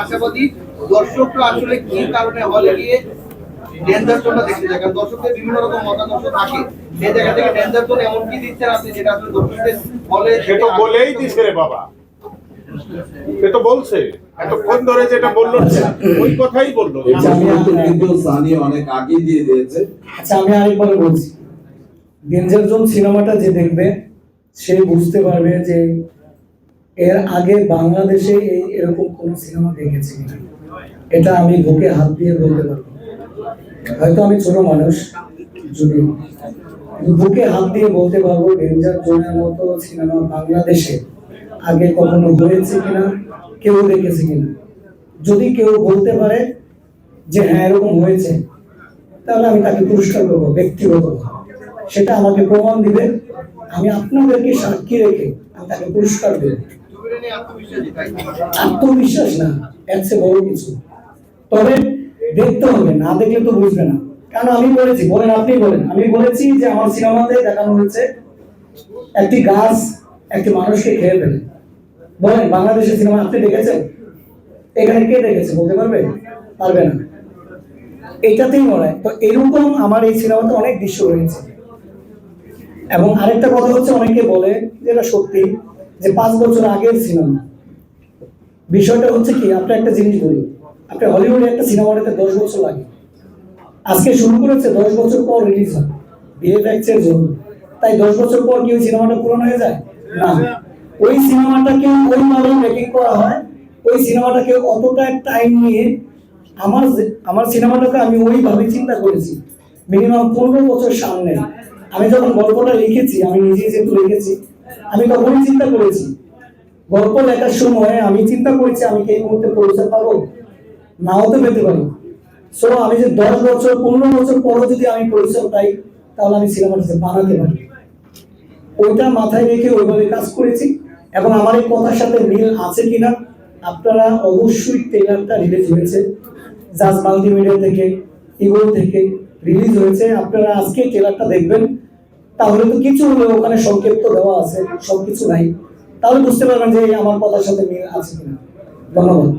আশাবাদী দর্শকরা আসলে কি কারণে হলে গিয়ে ডেঞ্জার জোনটা দেখতে যায়? কারণ দর্শকদের বিভিন্ন রকম মতাদর্শ থাকে, সেই জায়গা থেকে ডেঞ্জার জোন এমন কি দিচ্ছেন আপনি যেটা আসলে দর্শকদের হলে সেটা বলেই দিছে রে বাবা, সে তো বলছে এতক্ষণ ধরে যেটা বললো ওই কথাই বললো। সানি অনেক আগে দিয়ে দিয়েছে। আচ্ছা আমি আরেকবার বলছি, ডেঞ্জার জোন সিনেমাটা যে দেখবে সে বুঝতে পারবে যে এর আগে বাংলাদেশে এরকম কোন সিনেমা দেখেছি কিনা। এটা আমি বুকে হাত দিয়ে বলতে পারবো। হয়তো আমি ছোট মানুষ, যদি বুকে হাত দিয়ে বলতে পারবো ডেঞ্জার জোনের মতো সিনেমা বাংলাদেশে আগে কখনো হয়েছে কিনা, কেউ দেখেছে কিনা। যদি কেউ বলতে পারে যে হ্যাঁ এরকম হয়েছে, তাহলে আমি তাকে পুরস্কার করবো ব্যক্তিগত, সেটা আমাকে প্রমাণ দিবে। আমি আপনাদেরকে সাক্ষী রেখে আমি তাকে পুরস্কার দেব। আত্মবিশ্বাস না, এর চেয়ে বড় কিছু। তবে দেখতে হবে, না দেখলে তো বুঝবে না। কারণ আমি বলেছি, বলেন আপনি বলেন, আমি বলেছি যে আমার সিনেমাতে দেখানো হয়েছে একটি গাছ একটি মানুষকে খেয়ে ফেলে। বলেন বাংলাদেশের সিনেমা আপনি দেখেছেন? এখানে কে দেখেছে বলতে পারবে? পারবে না। এটাতেই মনে হয় তো এরকম আমার এই সিনেমাতে অনেক দৃশ্য রয়েছে। এবং আরেকটা কথা হচ্ছে, অনেকে বলে যেটা সত্যি যে 5 বছর আগের সিনেমা। বিষয়টা হচ্ছে কি, আপনি একটা জিনিস বলি, আপনি হলিউডে একটা সিনেমা বানাতে 10 বছর লাগে। আজকে শুরু করেছে 10 বছর পর রিলিজ হয় ভিএফএক্সের জন্য। তাই 10 বছর পর কি ওই সিনেমাটা পূরণ হয়ে যায়? না। ওই সিনেমাটাকে ওইভাবে মেকিং করা হয়, ওই সিনেমাটাকে অতটা টাইম নিয়ে আমার সিনেমাটাকে আমি ওইভাবে চিন্তা করেছি মিনিমাম 15 বছর সামনে। আমি যখন গল্পটা লিখেছি, আমি নিজে যেহেতু লিখেছি, আমি তখনই চিন্তা করেছি, গল্প লেখার সময় আমি চিন্তা করেছি আমি কি এই মুহূর্তে পরিচয় পাবো, নাও তো পেতে পারি। সো আমি যে 10 বছর 15 বছর পরও যদি আমি পরিচয় পাই, তাহলে আমি সিনেমাটা বানাতে পারি। ওইটা মাথায় রেখে ওইভাবে কাজ করেছি। এবং আমার এই কথার সাথে মিল আছে কিনা আপনারা অবশ্যই, ট্রেলারটা রিলিজ হয়েছে জাজ মাল্টিমিডিয়া থেকে, ইগো থেকে রিলিজ হয়েছে। আপনারা আজকে ট্রেলারটা দেখবেন, তাহলে তো কিছু হলেও ওখানে সংক্ষেপ তো দেওয়া আছে, সবকিছু নাই, তাহলে বুঝতে পারবেন যে আমার কথার সাথে মিল আছে কিনা। ধন্যবাদ।